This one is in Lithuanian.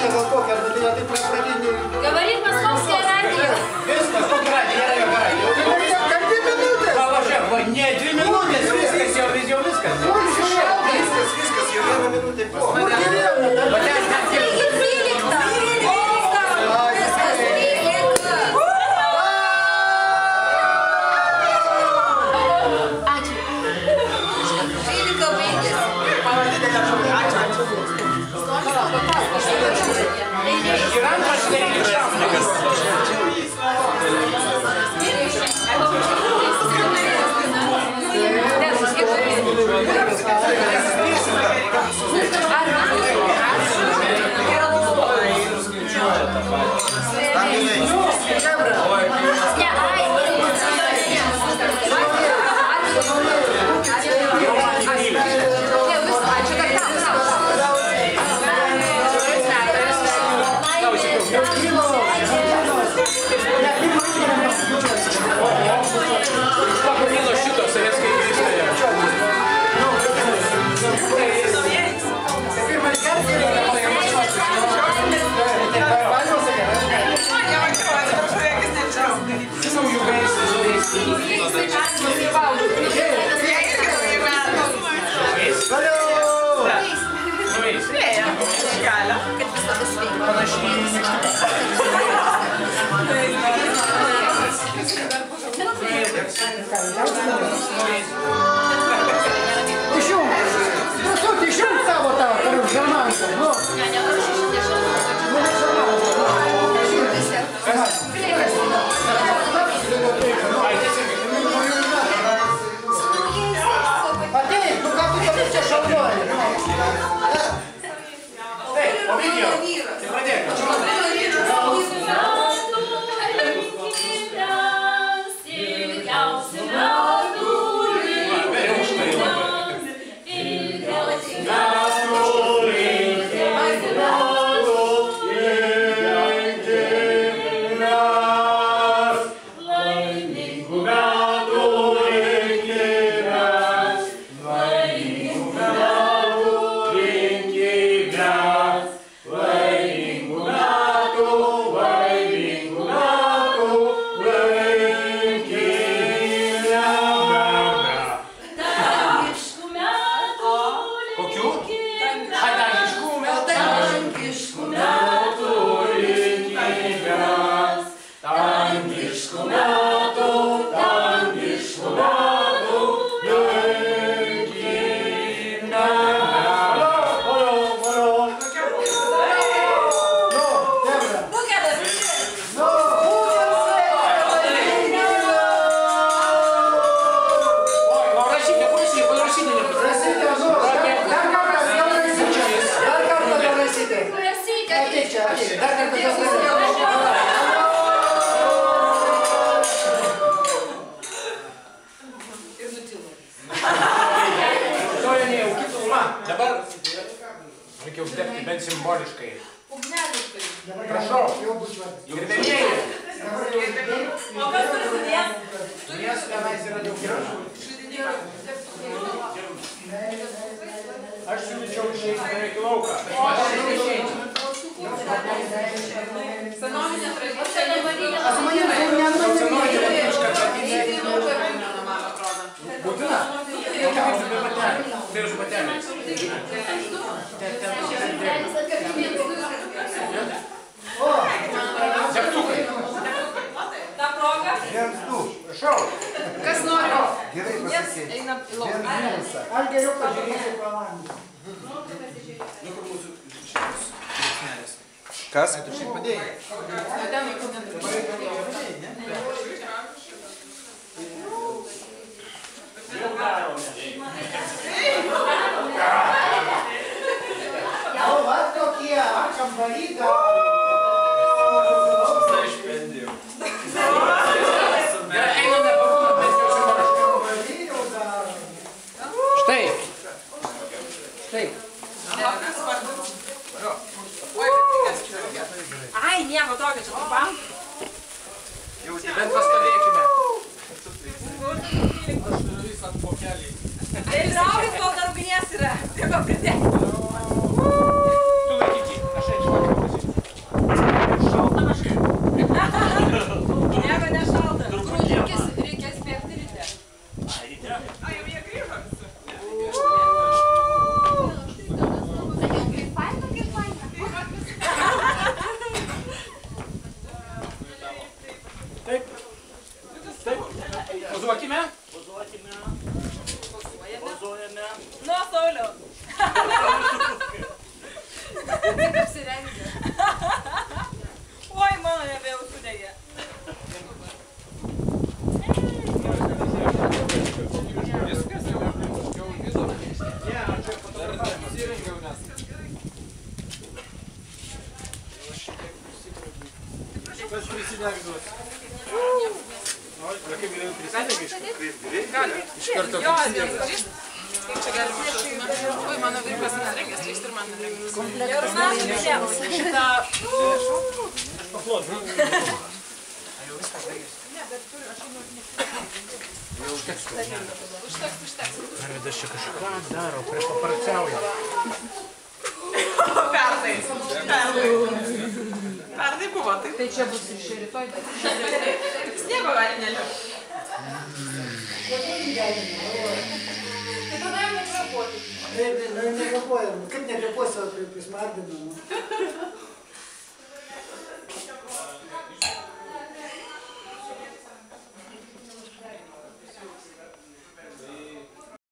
čia gal kokia, bet tai taip pradinį... Говорит Московское радио. Viskas kokia radija, yra jo radija. Kad 2 minutės. Pavažiuok, ne 2 minutės, viskas jau viskas. Viskas, jau 1 minutė po. Išjung savo tą žarmanką, nu. Ateik, nu ką tu dabar čia šaunuoji? Taip, Ovidijau, tai pradėk. Dabar reikia uždegti bent simboliškai. Prašau, gerbėmieji. O kas turi sudės? Nes tenais yra daug gražų. Aš siūlyčiau išeiti beveik į lauką. Senovinė tradicija. Būtina? Kokia kaip be batelių? Tai už bateliais. Degtukai. Ta proga. Prašau. Kas nori? Gerai pasakyti. Einam į lauką. Aš geriau pažiūrėsiu pro langą. Kas? Tu šiaip padėjai. O, va tokie, kambarį gal. Štai. Štai. Ai, nieko tokio, čia trumpam. Bent pastovėkime. Tai traukit, kol dar ugnies yra. Tik pridėk. Tu laikyk jį. Aš eisiu. Nu, Sauliau. Tik apsirengė. Oi, mano nebėjau sudegė. Kas prisidegduos? Kaip geriau prisidegi? Gali. Iš karto Jo, prisidegi. kaip čia galima šaukti? Oi, mano vyrukas nerengęs, liks ir man nerengęs. Ir namas šitą. Paplot. Užteks. Arvidas čia kažką daro, paparčiauja. Pernai buvo, tai Tai čia bus iš rytoj. sniego gali nelikti. Tai tada jau nekvėpuoti. Nekvėpuojam. Kaip nekvėpuosiu, kaip prismardinam.